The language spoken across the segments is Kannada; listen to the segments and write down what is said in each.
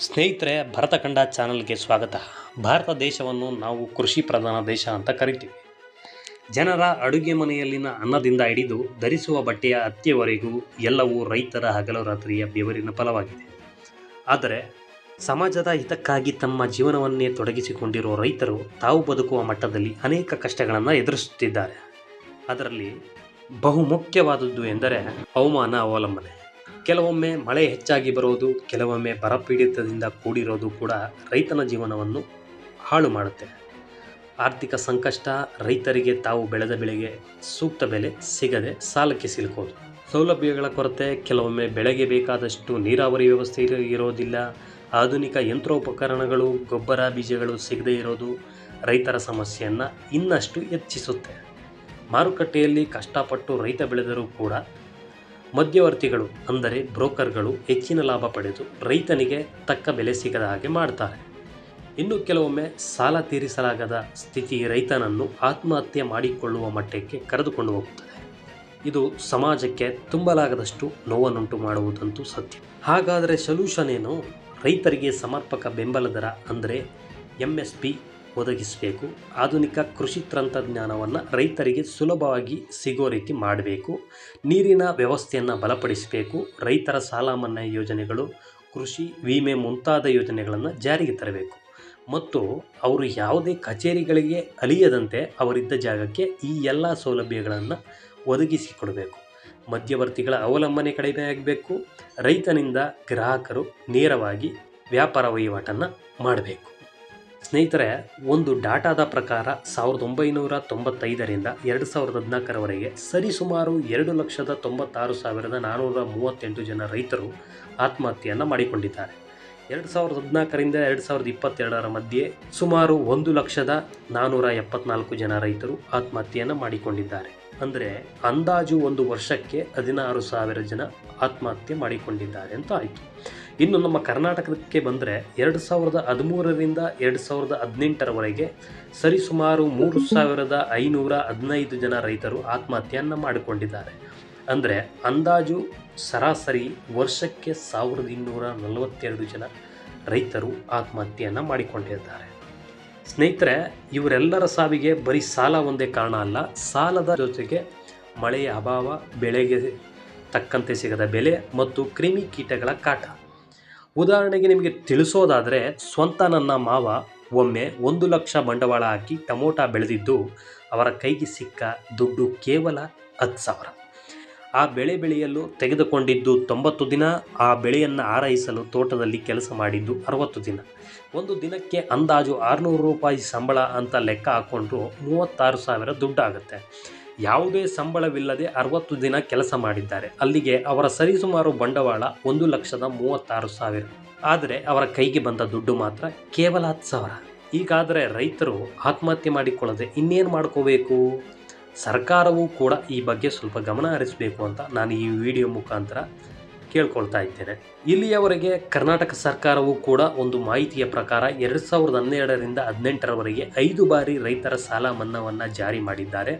ಸ್ನೇಹಿತರೆ, ಭರತಖಂಡ ಚಾನಲ್ಗೆ ಸ್ವಾಗತ. ಭಾರತ ದೇಶವನ್ನು ನಾವು ಕೃಷಿ ಪ್ರಧಾನ ದೇಶ ಅಂತ ಕರಿತೀವಿ. ಜನರ ಅಡುಗೆ ಮನೆಯಲ್ಲಿನ ಅನ್ನದಿಂದ ಹಿಡಿದು ಧರಿಸುವ ಬಟ್ಟೆಯ ಹತ್ಯೆವರೆಗೂ ಎಲ್ಲವೂ ರೈತರ ಹಗಲು ರಾತ್ರಿಯ ಬೆವರಿನ ಫಲವಾಗಿದೆ. ಆದರೆ ಸಮಾಜದ ಹಿತಕ್ಕಾಗಿ ತಮ್ಮ ಜೀವನವನ್ನೇ ತೊಡಗಿಸಿಕೊಂಡಿರುವ ರೈತರು ತಾವು ಬದುಕುವ ಮಟ್ಟದಲ್ಲಿ ಅನೇಕ ಕಷ್ಟಗಳನ್ನು ಎದುರಿಸುತ್ತಿದ್ದಾರೆ. ಅದರಲ್ಲಿ ಬಹುಮುಖ್ಯವಾದದ್ದು ಎಂದರೆ ಹವಾಮಾನ ಅವಲಂಬನೆ. ಕೆಲವೊಮ್ಮೆ ಮಳೆ ಹೆಚ್ಚಾಗಿ ಬರೋದು, ಕೆಲವೊಮ್ಮೆ ಬರಪೀಡಿತದಿಂದ ಕೂಡಿರೋದು ಕೂಡ ರೈತನ ಜೀವನವನ್ನು ಹಾಳು ಮಾಡುತ್ತೆ. ಆರ್ಥಿಕ ಸಂಕಷ್ಟ, ರೈತರಿಗೆ ತಾವು ಬೆಳೆದ ಬೆಳೆಗೆ ಸೂಕ್ತ ಬೆಲೆ ಸಿಗದೆ ಸಾಲಕ್ಕೆ ಸಿಲುಕೋದು, ಸೌಲಭ್ಯಗಳ ಕೊರತೆ, ಕೆಲವೊಮ್ಮೆ ಬೆಳೆಗೆ ಬೇಕಾದಷ್ಟು ನೀರಾವರಿ ವ್ಯವಸ್ಥೆ ಇರೋದಿಲ್ಲ, ಆಧುನಿಕ ಯಂತ್ರೋಪಕರಣಗಳು, ಗೊಬ್ಬರ, ಬೀಜಗಳು ಸಿಗದೇ ಇರೋದು ರೈತರ ಸಮಸ್ಯೆಯನ್ನು ಇನ್ನಷ್ಟು ಹೆಚ್ಚಿಸುತ್ತೆ. ಮಾರುಕಟ್ಟೆಯಲ್ಲಿ ಕಷ್ಟಪಟ್ಟು ರೈತ ಬೆಳೆದರೂ ಕೂಡ ಮಧ್ಯವರ್ತಿಗಳು ಅಂದರೆ ಬ್ರೋಕರ್ಗಳು ಹೆಚ್ಚಿನ ಲಾಭ ಪಡೆದು ರೈತನಿಗೆ ತಕ್ಕ ಬೆಲೆ ಸಿಗದ ಹಾಗೆ ಮಾಡ್ತಾರೆ. ಇನ್ನು ಕೆಲವೊಮ್ಮೆ ಸಾಲ ತೀರಿಸಲಾಗದ ಸ್ಥಿತಿ ರೈತನನ್ನು ಆತ್ಮಹತ್ಯೆ ಮಾಡಿಕೊಳ್ಳುವ ಮಟ್ಟಕ್ಕೆ ಕರೆದುಕೊಂಡು ಹೋಗುತ್ತದೆ. ಇದು ಸಮಾಜಕ್ಕೆ ತುಂಬಲಾಗದಷ್ಟು ನೋವನ್ನುಂಟು ಮಾಡುವುದಂತೂ ಸತ್ಯ. ಹಾಗಾದರೆ ಸೊಲ್ಯೂಷನ್ ಏನು? ರೈತರಿಗೆ ಸಮರ್ಪಕ ಬೆಂಬಲ ದರ ಅಂದರೆ MSP ಒದಗಿಸಬೇಕು. ಆಧುನಿಕ ಕೃಷಿ ತಂತ್ರಜ್ಞಾನವನ್ನು ರೈತರಿಗೆ ಸುಲಭವಾಗಿ ಸಿಗೋ ರೀತಿ ಮಾಡಬೇಕು. ನೀರಿನ ವ್ಯವಸ್ಥೆಯನ್ನು ಬಲಪಡಿಸಬೇಕು. ರೈತರ ಸಾಲ ಮನ್ನಾ ಯೋಜನೆಗಳು, ಕೃಷಿ ವಿಮೆ ಮುಂತಾದ ಯೋಜನೆಗಳನ್ನು ಜಾರಿಗೆ ತರಬೇಕು. ಮತ್ತು ಅವರು ಯಾವುದೇ ಕಚೇರಿಗಳಿಗೆ ಅಲಿಯದಂತೆ ಅವರಿದ್ದ ಜಾಗಕ್ಕೆ ಈ ಎಲ್ಲ ಸೌಲಭ್ಯಗಳನ್ನು ಒದಗಿಸಿಕೊಡಬೇಕು. ಮಧ್ಯವರ್ತಿಗಳ ಅವಲಂಬನೆ ಕಡಿಮೆಯಾಗಬೇಕು. ರೈತನಿಂದ ಗ್ರಾಹಕರು ನೇರವಾಗಿ ವ್ಯಾಪಾರ ವಹಿವಾಟನ್ನು ಮಾಡಬೇಕು. ಸ್ನೇಹಿತರೆ, ಒಂದು ಡಾಟಾದ ಪ್ರಕಾರ 1995ರಿಂದ 2014ರವರೆಗೆ ಸರಿಸುಮಾರು 2,96,438 ಜನ ರೈತರು ಆತ್ಮಹತ್ಯೆಯನ್ನು ಮಾಡಿಕೊಂಡಿದ್ದಾರೆ. 2014ರಿಂದ 2022ರ ಮಧ್ಯೆ ಸುಮಾರು 1,04,74 ಜನ ರೈತರು ಆತ್ಮಹತ್ಯೆಯನ್ನು ಮಾಡಿಕೊಂಡಿದ್ದಾರೆ. ಅಂದರೆ ಅಂದಾಜು ಒಂದು ವರ್ಷಕ್ಕೆ 16,000 ಜನ ಆತ್ಮಹತ್ಯೆ ಮಾಡಿಕೊಂಡಿದ್ದಾರೆ ಅಂತ ಆಯಿತು. ಇನ್ನು ನಮ್ಮ ಕರ್ನಾಟಕಕ್ಕೆ ಬಂದರೆ 2013ರಿಂದ 2018ರವರೆಗೆ ಸರಿಸುಮಾರು 3,515 ಜನ ರೈತರು ಆತ್ಮಹತ್ಯೆಯನ್ನು ಮಾಡಿಕೊಂಡಿದ್ದಾರೆ. ಅಂದರೆ ಅಂದಾಜು ಸರಾಸರಿ ವರ್ಷಕ್ಕೆ 1,242 ಜನ ರೈತರು ಆತ್ಮಹತ್ಯೆಯನ್ನು ಮಾಡಿಕೊಂಡಿದ್ದಾರೆ. ಸ್ನೇಹಿತರೆ, ಇವರೆಲ್ಲರ ಸಾವಿಗೆ ಬರೀ ಸಾಲ ಒಂದೇ ಕಾರಣ ಅಲ್ಲ. ಸಾಲದ ಜೊತೆಗೆ ಮಳೆಯ ಅಭಾವ, ಬೆಳೆಗೆ ತಕ್ಕಂತೆ ಸಿಗದ ಬೆಲೆ ಮತ್ತು ಕ್ರಿಮಿ ಕೀಟಗಳ ಕಾಟ. ಉದಾಹರಣೆಗೆ ನಿಮಗೆ ತಿಳಿಸೋದಾದರೆ, ಸ್ವಂತ ನನ್ನ ಮಾವ ಒಮ್ಮೆ 1 ಲಕ್ಷ ಬಂಡವಾಳ ಹಾಕಿ ಟೊಮೊಟೊ ಬೆಳೆದಿದ್ದು ಅವರ ಕೈಗೆ ಸಿಕ್ಕ ದುಡ್ಡು ಕೇವಲ 10,000. ಆ ಬೆಳೆ ಬೆಳೆಯಲು ತೆಗೆದುಕೊಂಡಿದ್ದು 90 ದಿನ. ಆ ಬೆಳೆಯನ್ನು ಆರೈಸಲು ತೋಟದಲ್ಲಿ ಕೆಲಸ ಮಾಡಿದ್ದು 60 ದಿನ. ಒಂದು ದಿನಕ್ಕೆ ಅಂದಾಜು 600 ರೂಪಾಯಿ ಸಂಬಳ ಅಂತ ಲೆಕ್ಕ ಹಾಕ್ಕೊಂಡ್ರು 36,000 ದುಡ್ಡಾಗುತ್ತೆ. ಯಾವುದೇ ಸಂಬಳವಿಲ್ಲದೆ 60 ದಿನ ಕೆಲಸ ಮಾಡಿದ್ದಾರೆ. ಅಲ್ಲಿಗೆ ಅವರ ಸರಿಸುಮಾರು ಬಂಡವಾಳ 1,36,000. ಆದರೆ ಅವರ ಕೈಗೆ ಬಂದ ದುಡ್ಡು ಮಾತ್ರ ಕೇವಲ 10,000. ಹೀಗಾದರೆ ರೈತರು ಆತ್ಮಹತ್ಯೆ ಮಾಡಿಕೊಳ್ಳದೆ ಇನ್ನೇನು ಮಾಡ್ಕೋಬೇಕು? ಸರ್ಕಾರವೂ ಕೂಡ ಈ ಬಗ್ಗೆ ಸ್ವಲ್ಪ ಗಮನ ಹರಿಸಬೇಕು ಅಂತ ನಾನು ಈ ವಿಡಿಯೋ ಮುಖಾಂತರ ಕೇಳ್ಕೊಳ್ತಾ ಇದ್ದೇನೆ. ಇಲ್ಲಿಯವರೆಗೆ ಕರ್ನಾಟಕ ಸರ್ಕಾರವೂ ಕೂಡ ಒಂದು ಮಾಹಿತಿಯ ಪ್ರಕಾರ 2012ರಿಂದ 2018ರವರೆಗೆ 5 ಬಾರಿ ರೈತರ ಸಾಲ ಮನ್ನಾವನ್ನು ಜಾರಿ ಮಾಡಿದ್ದಾರೆ.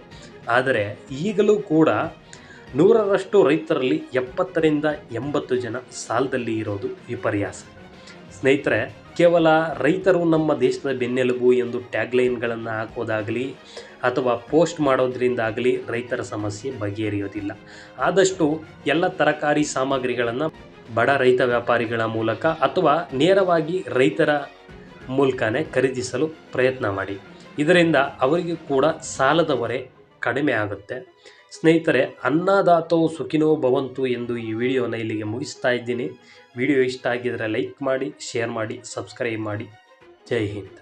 ಆದರೆ ಈಗಲೂ ಕೂಡ 100ರಷ್ಟು ರೈತರಲ್ಲಿ 70ರಿಂದ 80 ಜನ ಸಾಲದಲ್ಲಿ ಇರೋದು ವಿಪರ್ಯಾಸ. ಸ್ನೇಹಿತರೆ, ಕೇವಲ ರೈತರು ನಮ್ಮ ದೇಶದ ಬೆನ್ನೆಲುಬು ಎಂದು ಟ್ಯಾಗ್ಲೈನ್ಗಳನ್ನು ಹಾಕೋದಾಗಲಿ ಅಥವಾ ಪೋಸ್ಟ್ ಮಾಡೋದ್ರಿಂದಾಗಲಿ ರೈತರ ಸಮಸ್ಯೆ ಬಗೆಹರಿಯೋದಿಲ್ಲ. ಆದಷ್ಟು ಎಲ್ಲ ತರಕಾರಿ ಸಾಮಗ್ರಿಗಳನ್ನು ಬಡ ರೈತ ವ್ಯಾಪಾರಿಗಳ ಮೂಲಕ ಅಥವಾ ನೇರವಾಗಿ ರೈತರ ಮೂಲಕನೇ ಖರೀದಿಸಲು ಪ್ರಯತ್ನ ಮಾಡಿ. ಇದರಿಂದ ಅವರಿಗೆ ಕೂಡ ಸಾಲದ ಹೊರೆ ಕಡಿಮೆ ಆಗುತ್ತೆ. ಸ್ನೇಹಿತರೆ, ಅನ್ನದಾತೋ ಸುಖಿನೋ ಭವಂತು ಎಂದು ಈ ವಿಡಿಯೋನ ಇಲ್ಲಿಗೆ ಮುಗಿಸ್ತಾ ಇದ್ದೀನಿ. ವಿಡಿಯೋ ಇಷ್ಟ ಆಗಿದರೆ ಲೈಕ್ ಮಾಡಿ, ಶೇರ್ ಮಾಡಿ, ಸಬ್ಸ್ಕ್ರೈಬ್ ಮಾಡಿ. ಜೈ ಹಿಂದ್.